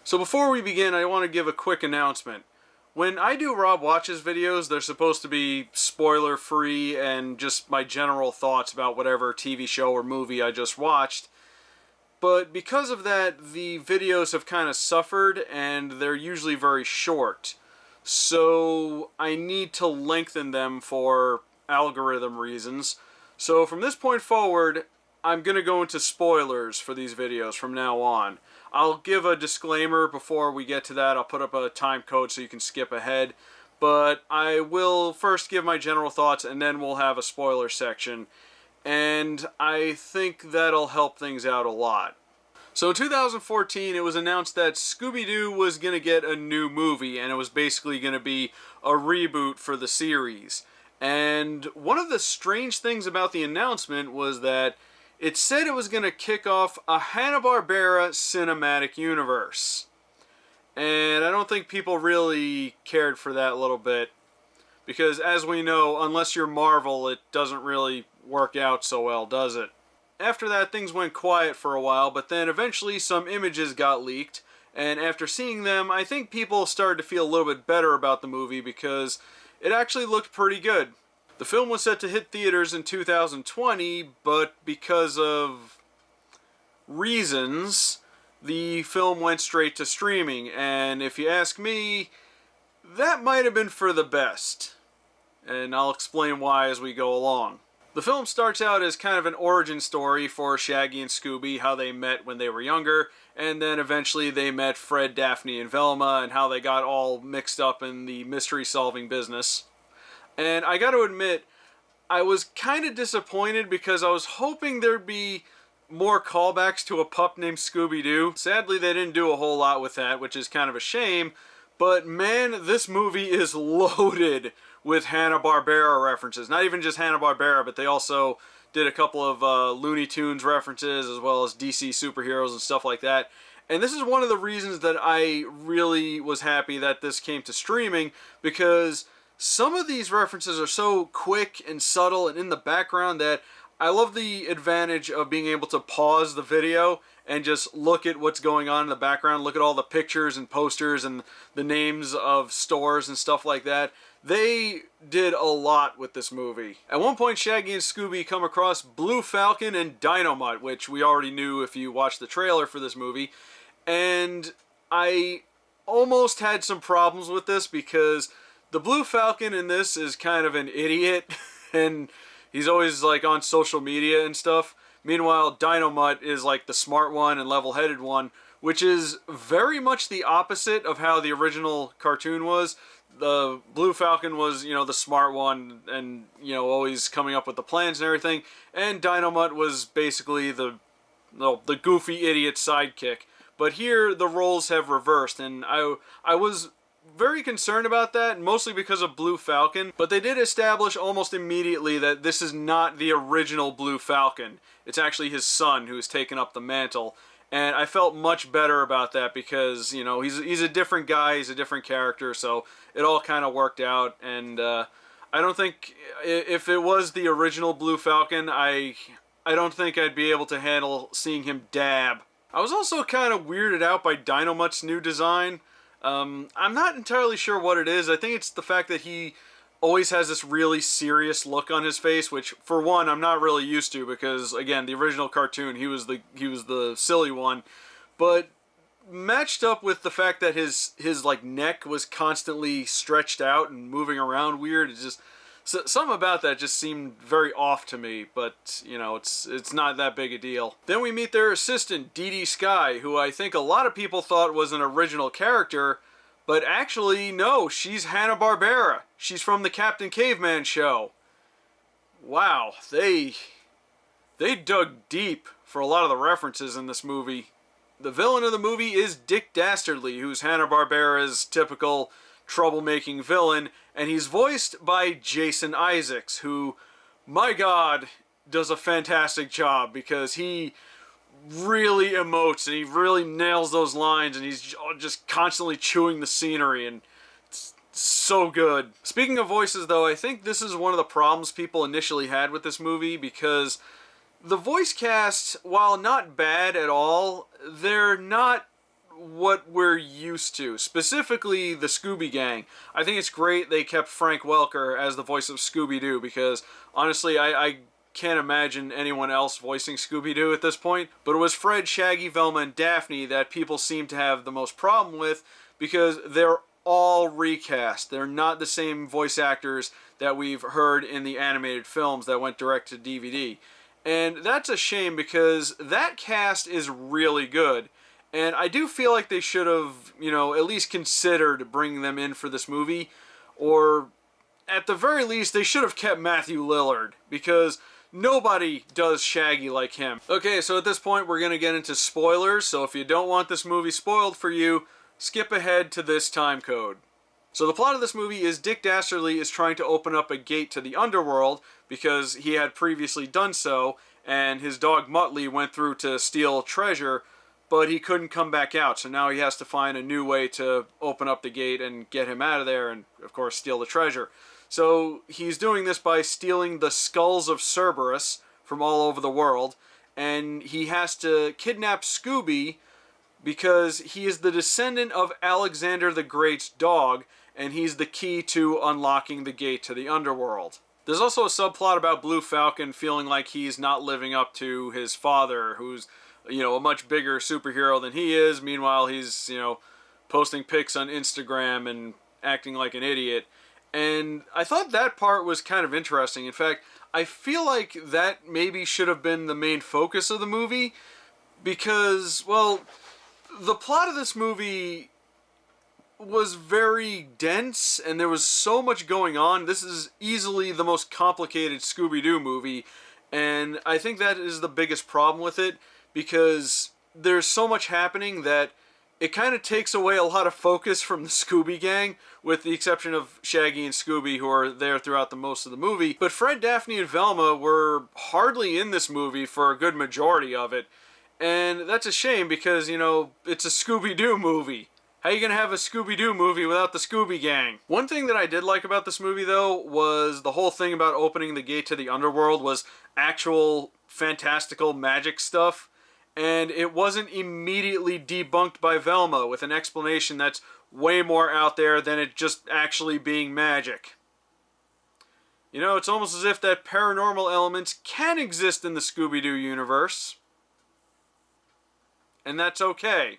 So before we begin, I want to give a quick announcement. When I do Rob Watches videos, they're supposed to be spoiler-free and just my general thoughts about whatever TV show or movie I just watched. But because of that, the videos have kind of suffered, and they're usually very short. So I need to lengthen them for algorithm reasons. So from this point forward, I'm going to go into spoilers for these videos from now on. I'll give a disclaimer before we get to that. I'll put up a time code so you can skip ahead. But I will first give my general thoughts, and then we'll have a spoiler section. And I think that'll help things out a lot. So in 2014, it was announced that Scooby-Doo was going to get a new movie, and it was basically going to be a reboot for the series. And one of the strange things about the announcement was that it said it was going to kick off a Hanna-Barbera cinematic universe. And I don't think people really cared for that a little bit. Because as we know, unless you're Marvel, it doesn't really work out so well, does it? After that, things went quiet for a while, but then eventually some images got leaked. And after seeing them, I think people started to feel a little bit better about the movie because it actually looked pretty good. The film was set to hit theaters in 2020, but because of reasons, the film went straight to streaming. And if you ask me, that might have been for the best. And I'll explain why as we go along. The film starts out as kind of an origin story for Shaggy and Scooby, how they met when they were younger, and then eventually they met Fred, Daphne, and Velma, and how they got all mixed up in the mystery-solving business. And I got to admit, I was kind of disappointed because I was hoping there'd be more callbacks to a pup named Scooby-Doo. Sadly, they didn't do a whole lot with that, which is kind of a shame. But man, this movie is loaded with Hanna-Barbera references. Not even just Hanna-Barbera, but they also did a couple of Looney Tunes references as well as DC superheroes and stuff like that. And this is one of the reasons that I really was happy that this came to streaming, because some of these references are so quick and subtle and in the background that I love the advantage of being able to pause the video and just look at what's going on in the background, look at all the pictures and posters and the names of stores and stuff like that. They did a lot with this movie. At one point, Shaggy and Scooby come across Blue Falcon and Dynamite, which we already knew if you watched the trailer for this movie. And I almost had some problems with this because the Blue Falcon in this is kind of an idiot, and he's always like on social media and stuff. Meanwhile, Dynamite is like the smart one and level-headed one, which is very much the opposite of how the original cartoon was. The Blue Falcon was, you know, the smart one and, you know, always coming up with the plans and everything. And Dynamite was basically the goofy idiot sidekick. But here, the roles have reversed, and I was very concerned about that, mostly because of Blue Falcon, but they did establish almost immediately that this is not the original Blue Falcon. It's actually his son who has taken up the mantle, and I felt much better about that because, you know, he's a different guy, he's a different character, so it all kind of worked out, and I don't think, if it was the original Blue Falcon, I don't think I'd be able to handle seeing him dab. I was also kind of weirded out by Dynamite's new design. I'm not entirely sure what it is. I think it's the fact that he always has this really serious look on his face, which, for one, I'm not really used to because, again, the original cartoon, he was the silly one. But matched up with the fact that his like neck was constantly stretched out and moving around weird, it just something about that just seemed very off to me, but, you know, it's not that big a deal. Then we meet their assistant, Dede Skye, who I think a lot of people thought was an original character, but actually, no, she's Hanna-Barbera. She's from the Captain Caveman show. Wow, they dug deep for a lot of the references in this movie. The villain of the movie is Dick Dastardly, who's Hanna-Barbera's typical troublemaking villain, and he's voiced by Jason Isaacs, who, my God, does a fantastic job because he really emotes and he really nails those lines and he's just constantly chewing the scenery and it's so good. Speaking of voices though, I think this is one of the problems people initially had with this movie because the voice cast, while not bad at all, they're not what we're used to, specifically the Scooby Gang. I think it's great they kept Frank Welker as the voice of Scooby-Doo, because honestly, I can't imagine anyone else voicing Scooby-Doo at this point. But it was Fred, Shaggy, Velma, and Daphne that people seem to have the most problem with, because they're all recast. They're not the same voice actors that we've heard in the animated films that went direct to DVD. And that's a shame, because that cast is really good. And I do feel like they should have, at least considered bringing them in for this movie. Or, at the very least, they should have kept Matthew Lillard, because nobody does Shaggy like him. Okay, so at this point, we're going to get into spoilers. So if you don't want this movie spoiled for you, skip ahead to this time code. So the plot of this movie is Dick Dastardly is trying to open up a gate to the underworld, because he had previously done so, and his dog Muttley went through to steal treasure, but he couldn't come back out, so now he has to find a new way to open up the gate and get him out of there and, of course, steal the treasure. So he's doing this by stealing the skulls of Cerberus from all over the world, and he has to kidnap Scooby because he is the descendant of Alexander the Great's dog, and he's the key to unlocking the gate to the underworld. There's also a subplot about Blue Falcon feeling like he's not living up to his father, who's a much bigger superhero than he is. Meanwhile, he's, posting pics on Instagram and acting like an idiot. And I thought that part was kind of interesting. In fact, I feel like that maybe should have been the main focus of the movie, because, well, the plot of this movie was very dense, and there was so much going on. This is easily the most complicated Scooby-Doo movie, and I think that is the biggest problem with it, because there's so much happening that it kind of takes away a lot of focus from the Scooby Gang, with the exception of Shaggy and Scooby, who are there throughout the most of the movie. But Fred, Daphne, and Velma were hardly in this movie for a good majority of it, and that's a shame, because, it's a Scooby-Doo movie. How are you going to have a Scooby-Doo movie without the Scooby Gang? One thing that I did like about this movie, though, was the whole thing about opening the gate to the underworld was actual fantastical magic stuff. And it wasn't immediately debunked by Velma with an explanation that's way more out there than it just actually being magic. It's almost as if that paranormal elements can exist in the Scooby-Doo universe. And that's okay.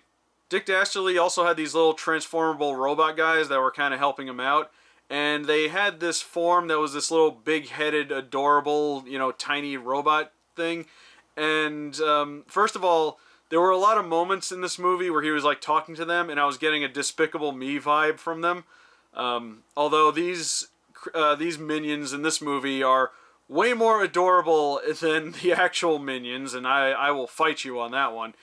Dick Dastardly also had these little transformable robot guys that were kind of helping him out. And they had this form that was this little big-headed, adorable, tiny robot thing. And first of all, there were a lot of moments in this movie where he was talking to them, and I was getting a Despicable Me vibe from them. Although these minions in this movie are way more adorable than the actual minions, and I will fight you on that one.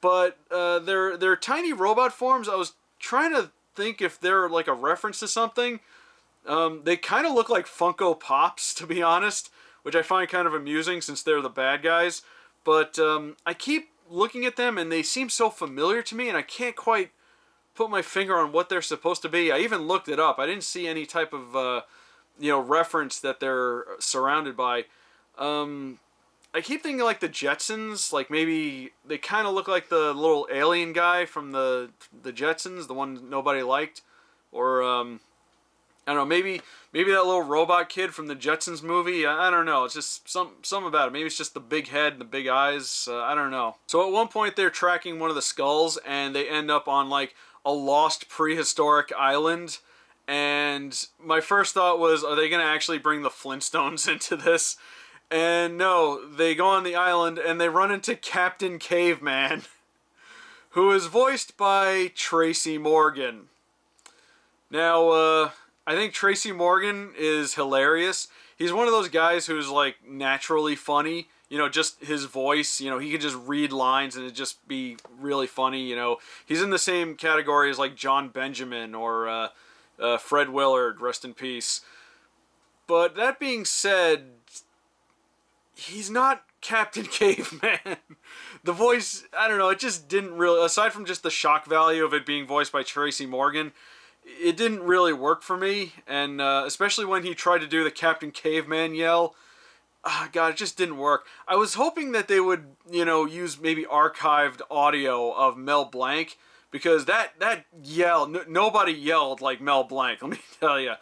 But they're tiny robot forms. I was trying to think if they're a reference to something. They kind of look like Funko Pops, to be honest, which I find kind of amusing since they're the bad guys. But I keep looking at them, and they seem so familiar to me, and I can't quite put my finger on what they're supposed to be. I even looked it up. I didn't see any type of reference that they're surrounded by. I keep thinking the Jetsons, maybe they kind of look like the little alien guy from the Jetsons, the one nobody liked, or I don't know, maybe that little robot kid from the Jetsons movie. I don't know. It's just something about it. Maybe it's just the big head and the big eyes. I don't know. So at one point they're tracking one of the skulls, and they end up on a lost prehistoric island. And my first thought was, are they going to actually bring the Flintstones into this? And no, they go on the island and they run into Captain Caveman, who is voiced by Tracy Morgan. Now, I think Tracy Morgan is hilarious. He's one of those guys who's naturally funny. Just his voice, he could just read lines and it'd just be really funny. He's in the same category as John Benjamin or Fred Willard, rest in peace. But that being said, he's not Captain Caveman. The voice, I don't know, it just didn't really, aside from just the shock value of it being voiced by Tracy Morgan, it didn't really work for me. And especially when he tried to do the Captain Caveman yell, God, it just didn't work. I was hoping that they would, use maybe archived audio of Mel Blanc, because that yell, nobody yelled like Mel Blanc, let me tell you.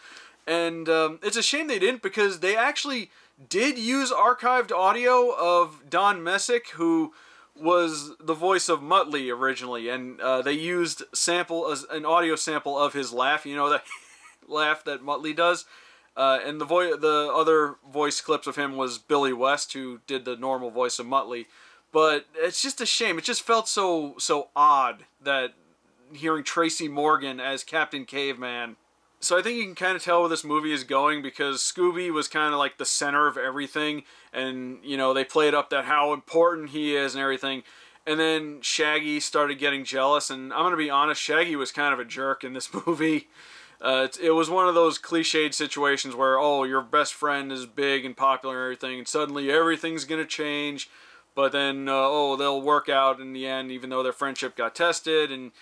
And it's a shame they didn't, because they actually did use archived audio of Don Messick, who was the voice of Muttley originally, and they used an audio sample of his laugh, you know, that laugh that Muttley does. And the other voice clips of him was Billy West, who did the normal voice of Muttley. But it's just a shame. It just felt so odd that hearing Tracy Morgan as Captain Caveman. So I think you can kind of tell where this movie is going, because Scooby was kind of like the center of everything, and, you know, they played up that how important he is and everything. And then Shaggy started getting jealous, and I'm going to be honest, Shaggy was kind of a jerk in this movie. It was one of those cliched situations where, oh, your best friend is big and popular and everything, and suddenly everything's going to change, but then, they'll work out in the end, even though their friendship got tested, and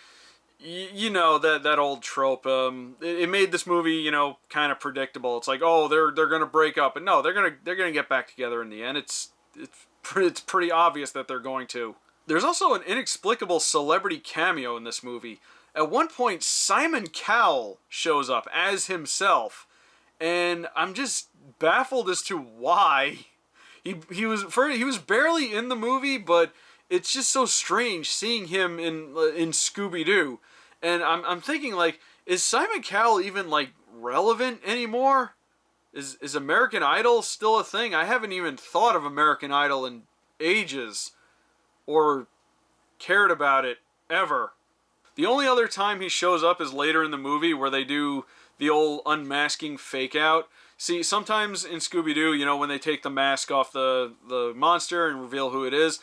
you know, that old trope. It made this movie, you know, kind of predictable. It's like, oh, they're going to break up, and no, they're going to get back together in the end. It's pretty obvious that they're going to. There's also an inexplicable celebrity cameo in this movie. At one point, Simon Cowell shows up as himself, and I'm just baffled as to why. He was barely in the movie, but it's just so strange seeing him in Scooby-Doo. And I'm thinking, like, is Simon Cowell even, like, relevant anymore? Is American Idol still a thing? I haven't even thought of American Idol in ages, or cared about it ever. The only other time he shows up is later in the movie, where they do the old unmasking fake out. See, sometimes in Scooby-Doo, you know, when they take the mask off the monster and reveal who it is,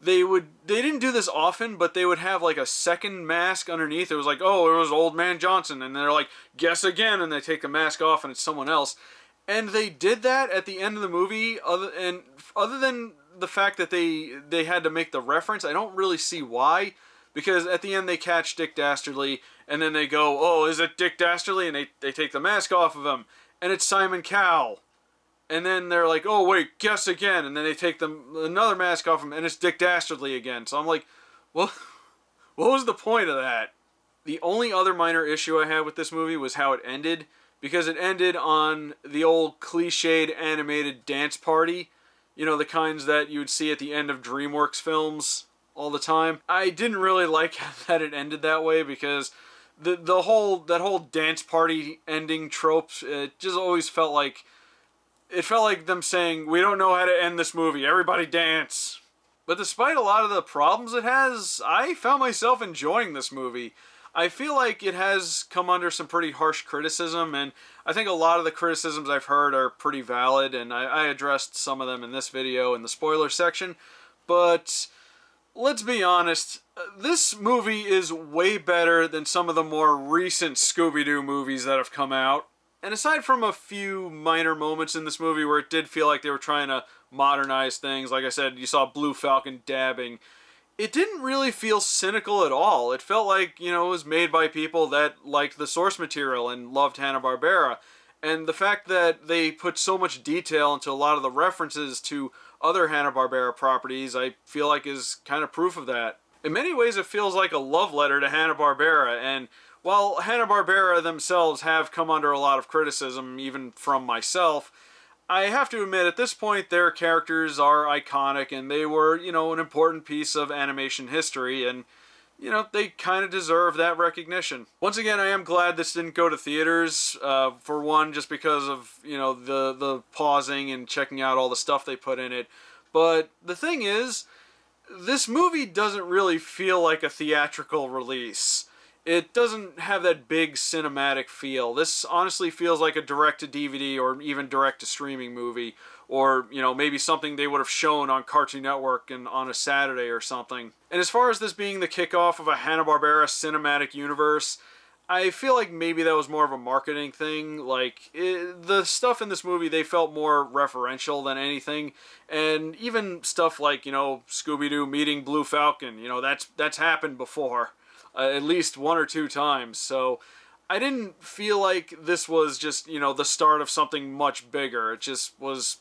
they didn't do this often, but they would have like a second mask underneath. It was like, oh, it was Old Man Johnson, and they're like, guess again, and they take the mask off and it's someone else. And they did that at the end of the movie, other than the fact that they had to make the reference, I don't really see why. Because at the end they catch Dick Dastardly, and then they go, oh, is it Dick Dastardly? And they take the mask off of him, and it's Simon Cowell. And then they're like, oh, wait, guess again. And then they take another mask off him, and it's Dick Dastardly again. So I'm like, well, what was the point of that? The only other minor issue I had with this movie was how it ended, because it ended on the old cliched animated dance party. You know, the kinds that you would see at the end of DreamWorks films all the time. I didn't really like that it ended that way, because that whole dance party ending tropes, it just always felt like them saying, we don't know how to end this movie, everybody dance. But despite a lot of the problems it has, I found myself enjoying this movie. I feel like it has come under some pretty harsh criticism, and I think a lot of the criticisms I've heard are pretty valid, and I addressed some of them in this video in the spoiler section. But let's be honest, this movie is way better than some of the more recent Scooby-Doo movies that have come out. And aside from a few minor moments in this movie where it did feel like they were trying to modernize things, like I said, you saw Blue Falcon dabbing, it didn't really feel cynical at all. It felt like, you know, it was made by people that liked the source material and loved Hanna-Barbera. And the fact that they put so much detail into a lot of the references to other Hanna-Barbera properties, I feel like is kind of proof of that. In many ways, it feels like a love letter to Hanna-Barbera, and while Hanna-Barbera themselves have come under a lot of criticism, even from myself, I have to admit, at this point, their characters are iconic, and they were, you know, an important piece of animation history, and, you know, they kind of deserve that recognition. Once again, I am glad this didn't go to theaters, for one, just because of, you know, the pausing and checking out all the stuff they put in it. But the thing is, this movie doesn't really feel like a theatrical release. It doesn't have that big cinematic feel. This honestly feels like a direct-to-DVD or even direct-to-streaming movie, or, you know, maybe something they would have shown on Cartoon Network and on a Saturday or something. And as far as this being the kickoff of a Hanna-Barbera cinematic universe, I feel like maybe that was more of a marketing thing. Like, the stuff in this movie, they felt more referential than anything. And even stuff like, you know, Scooby-Doo meeting Blue Falcon, you know, that's happened before. At least one or two times. So I didn't feel like this was just, you know, the start of something much bigger. It was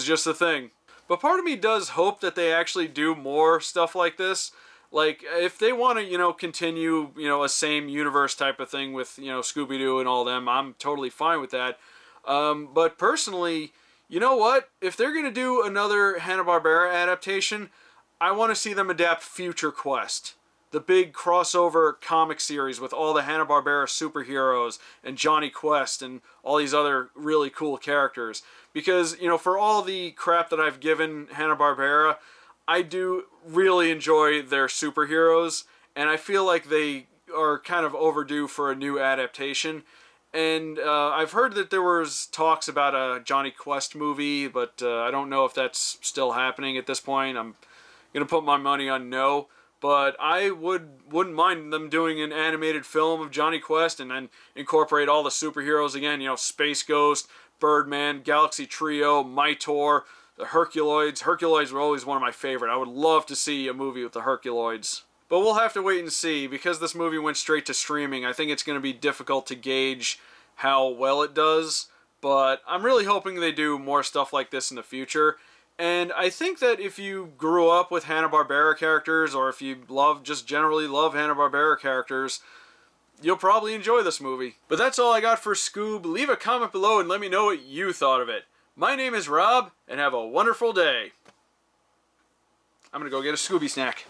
just a thing. But part of me does hope that they actually do more stuff like this. Like, if they want to, continue, a same universe type of thing with, Scooby-Doo and all them, I'm totally fine with that. But personally, you know what? If they're going to do another Hanna-Barbera adaptation, I want to see them adapt Future Quest, the big crossover comic series with all the Hanna-Barbera superheroes and Johnny Quest and all these other really cool characters. Because, for all the crap that I've given Hanna-Barbera, I do really enjoy their superheroes, and I feel like they are kind of overdue for a new adaptation. And I've heard that there was talks about a Johnny Quest movie, but I don't know if that's still happening at this point. I'm going to put my money on no. But I wouldn't mind them doing an animated film of Johnny Quest and then incorporate all the superheroes again. Space Ghost, Birdman, Galaxy Trio, Mitor, the Herculoids. Herculoids were always one of my favorite. I would love to see a movie with the Herculoids. But we'll have to wait and see. Because this movie went straight to streaming, I think it's going to be difficult to gauge how well it does. But I'm really hoping they do more stuff like this in the future. And I think that if you grew up with Hanna-Barbera characters, or if you just generally love Hanna-Barbera characters, you'll probably enjoy this movie. But that's all I got for Scoob. Leave a comment below and let me know what you thought of it. My name is Rob, and have a wonderful day. I'm going to go get a Scooby snack.